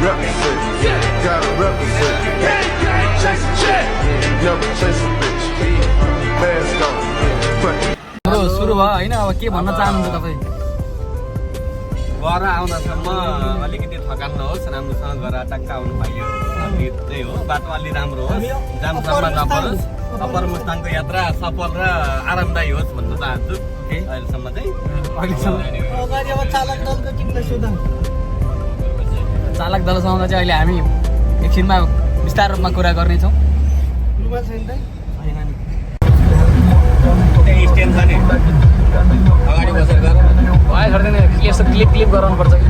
represent, gotta represent. Chase a chick, never chase a bitch. Mask on, fuck it. सुरु भयो होइन अब के भन्न चाहनुहुन्छ तपाईँ घर आउँदासम्म अलिकति थकान नहोस् राम्रोसँग घर टक्क आउनु पाइयो त्यही हो बाटो अलि राम्रो होस् जामसम्म नपरोस् अप्पर मुस्ताङको यात्रा सफल र आरामदायी होस् भन्न चाहन्छु अहिलेसम्म चाहिँ चालक दलसँग चाहिँ अहिले हामी एकछिनमा विस्तार रूपमा कुरा गर्नेछौँ स्ट्यान्ड छ नि अगाडि बसेर गर भयो छोड्दैन यस्तो क्लिप गराउनुपर्छ कि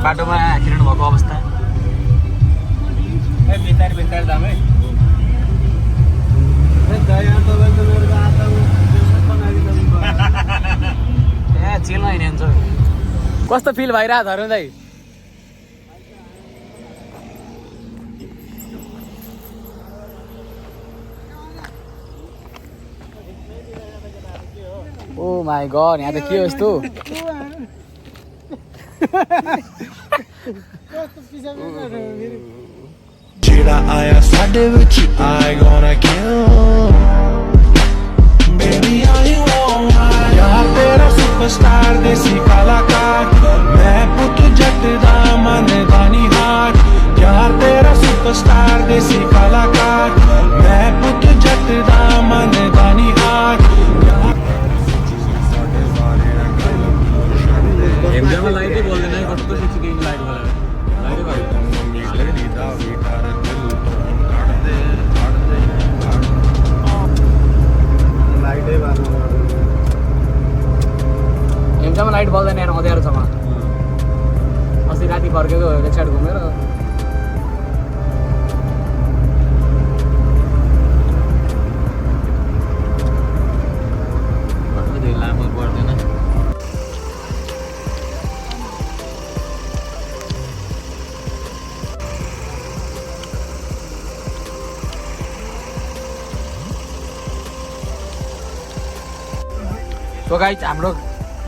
बाटोमा एक्सिडेन्ट भएको अवस्था बिस्तारै जाम है जेलमा हिँड्छ कस्तो फिल भइरहेको छ अरुण दाइ ओ माई गॉड यहाँ त के हो यस्तो ਜਿਹੜਾ ਆਇਆ ਸਾਡੇ ਵਿੱਚ I gonna kill Baby are you alright ਯਾਰ ਤੇਰਾ ਸੁਪਰਸਟਾਰ ਦੇਸੀ ਕਲਾਕਾਰ ਮੈਂ ਪੁੱਤ ਜੱਟ ਦਾ ਮੰਨਦਾ ਨਹੀਂ ਹਾਰ ਯਾਰ ਤੇਰਾ ਸੁਪਰਸਟਾਰ ਦੇਸੀ ਕਲਾਕਾਰ ਮੈਂ ਪੁੱਤ ਜੱਟ ਦਾ ਮੰਨਦਾ ਨਹੀਂ ਹਾਰ एकदमै लाइटै बोल्दैन कस्तो सिक्सिदिन लाइट बोलेर लाइटै भयो एकदमै लाइट बल्दैन यहाँ अँध्यारोसम्म अस्ति राति फर्केको एक साइड घुमेर लामो पर्दैन सो गाइज हाम्रो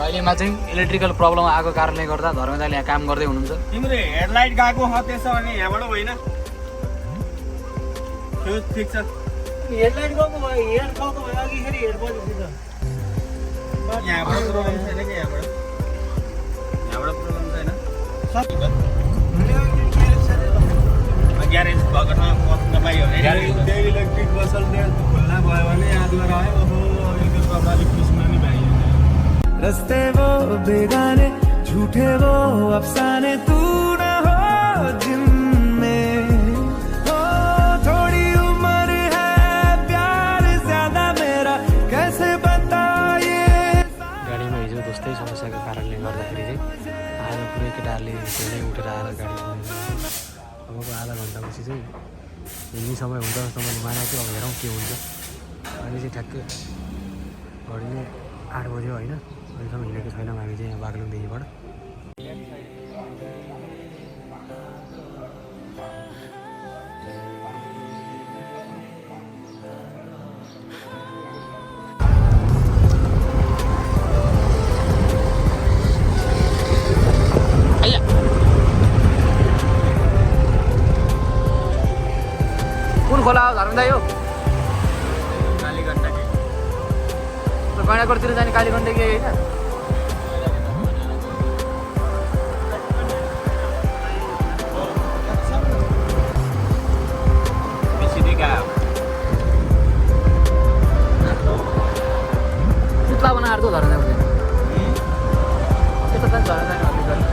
अहिलेमा चाहिँ इलेक्ट्रिकल प्रब्लम आएको कारणले गर्दा धर्मेन्द्र दाइले यहाँ काम गर्दै हुनुहुन्छ तिम्रो हेडलाइट गएको ह त्यसो भने यहाँबाट होइन त्यो ठिक छ हेडलाइट गएको भयो हेड गएको भयो अघि फेरि हेड बजेको छ यहाँबाट प्रब्लम छैन कि यहाँबाट प्रब्लम छैन ग्यारेज भएको ठाउँमा पस्न पाइयो भने इलेक्ट्रिक बसल खुल्ला भयो भने याद गरायो ओहो अलिक खुसमा नि भाइ रस्ते वो बेगाने झूठे वो अफसाने तू न हो जिनमें हो थोड़ी उम्र है प्यार ज्यादा मेरा कैसे बताए गाडीमा हिजो जस्तै समस्याको कारणले गर्दाखेरि चाहिँ आज पुरै केटाहरूले धेरै उठेर आएर गाडी अब आधा घन्टापछि चाहिँ हिँड्ने समय हुन्छ जस्तो मैले मानेको थिएँ अब हेरौँ के हुन्छ अहिले चाहिँ ठ्याक्कै घडीले 8 बज्यो होइन अहिलेसम्म हिँडेको छैनौँ हामी चाहिँ यहाँ बागलुङदेखिबाट कुन खोला हो धर्मेन्द्र दाइ हो गैँडाकोटतिर जाने कालीगण्डकी होइन पुतला बनाएर धर्ने त नि झरा जाने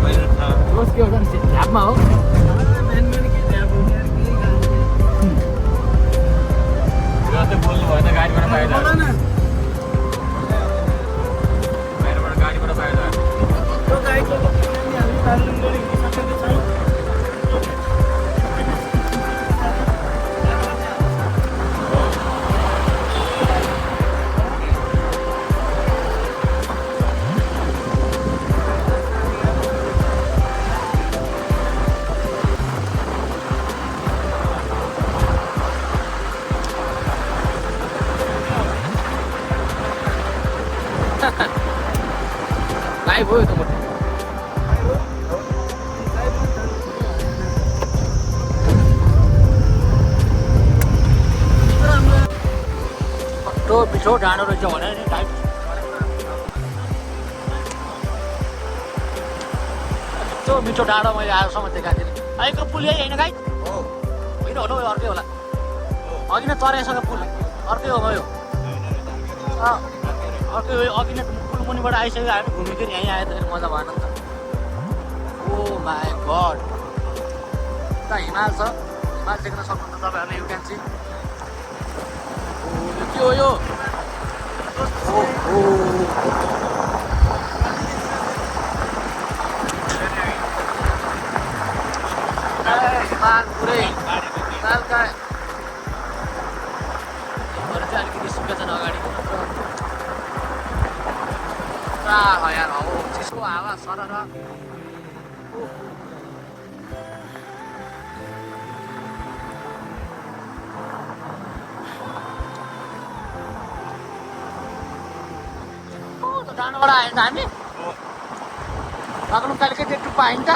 मैले थाहा रोज के हो नि झ्यापमा हो जस्तै बोल्नु भयो त गाडीबाट बाहिर बाहिरबाट गाडीबाट बाहिर लाइभ हो यो त कस्तो मिठो डाँडो रहेछ भने नि टाइप यस्तो मिठो डाँडो मैले आजसम्म देखाएको थिएँ अहिलेको पुल यही होइन गाई होइन होला यो अर्कै होला अघि नै तराइसँग पुल अर्कै हो यो अर्कै हो अघि नै पुल मुनिबाट आइसक्यो हामी घुमिकन यहीँ आयो त मजा भएन नि त ओ माई गड उता हिमाल छ हिमाल देख्न सक्नुहुन्छ तपाईँहरूले यु क्यान सी यो के हो यो हिमाल पुरै हिमालका हिमालहरू चाहिँ अलिकति सुकेछन् अगाडि पुरा यार हो चिसो हावा सरर डाँडोबाट आयो नि त हामी बाग्लुङ कालिकै त्यो टुप्पा आयो नि त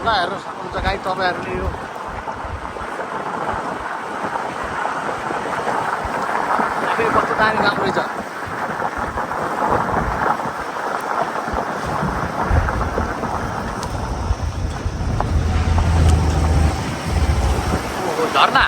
ल हेर्नु सक्नुहुन्छ गाई तपाईँहरूले यो कस्तो दामी काम रहेछ झर्ना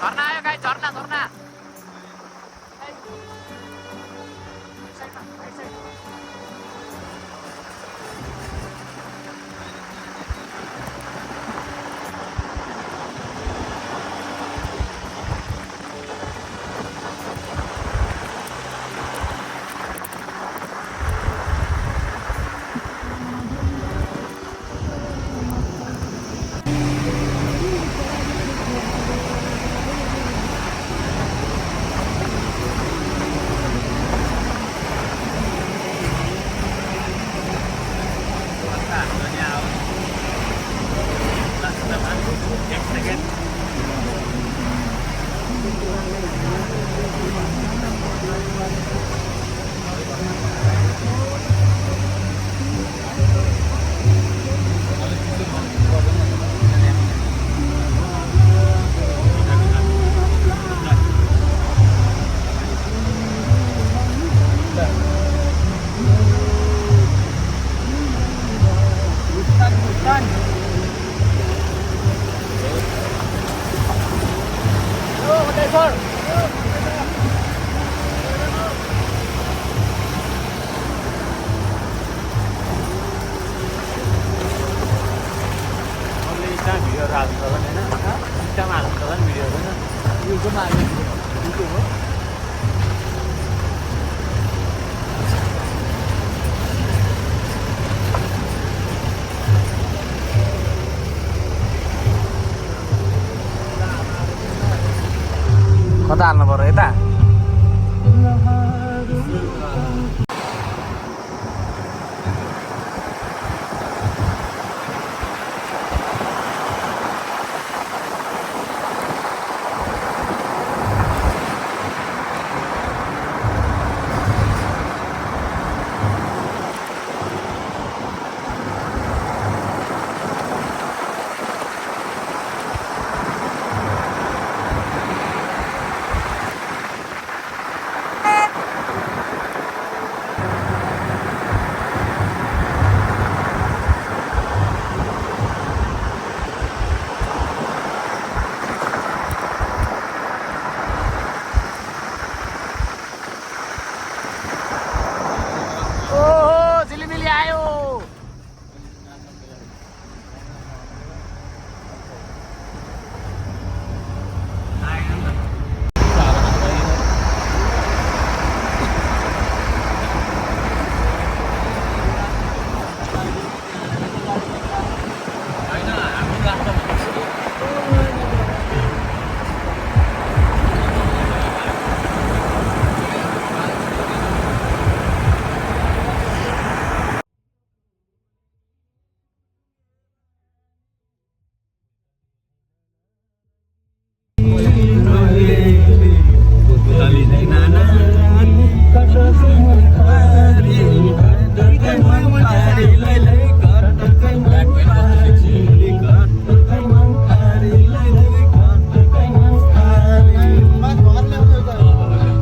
झर्ना आयो गाई झर्ना झर्ना कता हाल्नु पर्यो यता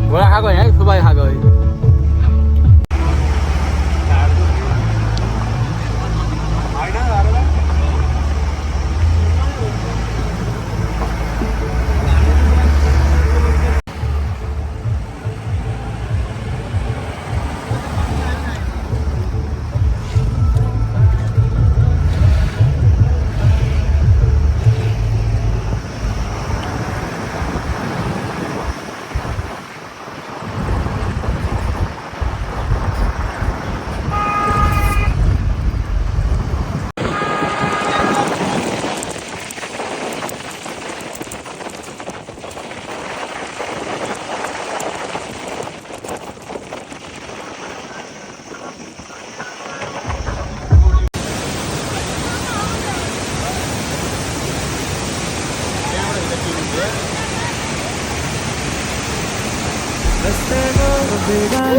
घोडा खाएको है सुबाई खाएको है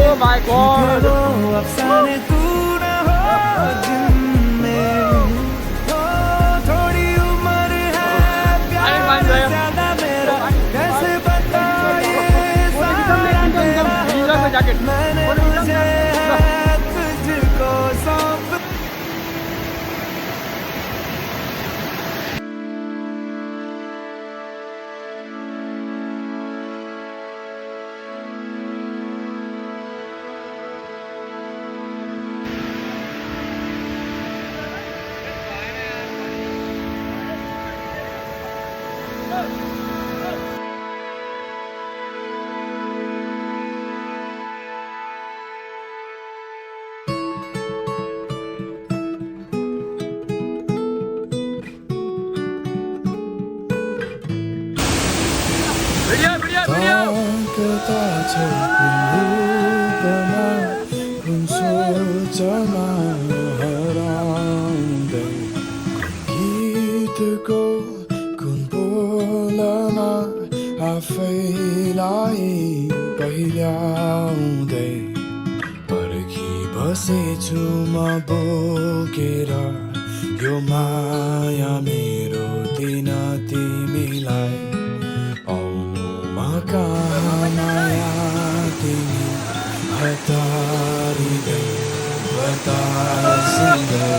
Oh my God! अफसाने तू न हो जिनमें थोड़ी उम्र है प्यार ज्यादा मेरा कैसे बताए मैंने मुझे तुझको सौंप गीतको कुन बोलमा आफैलाई पहिल्याउँदै पर्खी बसेछु म बोकेर यो माया मेरो दिन तिमीलाई आउनुमा कहाँ माया तिमी हतारिँदै बतासिँदै